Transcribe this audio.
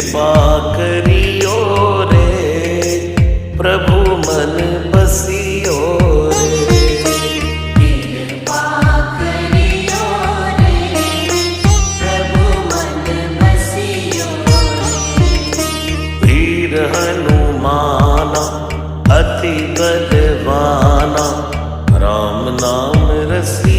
कृपा करियो रे, प्रभु मन बसियो रे। कृपा करियो रे, प्रभु मन बसियो रे। वीर हनुमाना अति बलवाना, राम नाम रसिया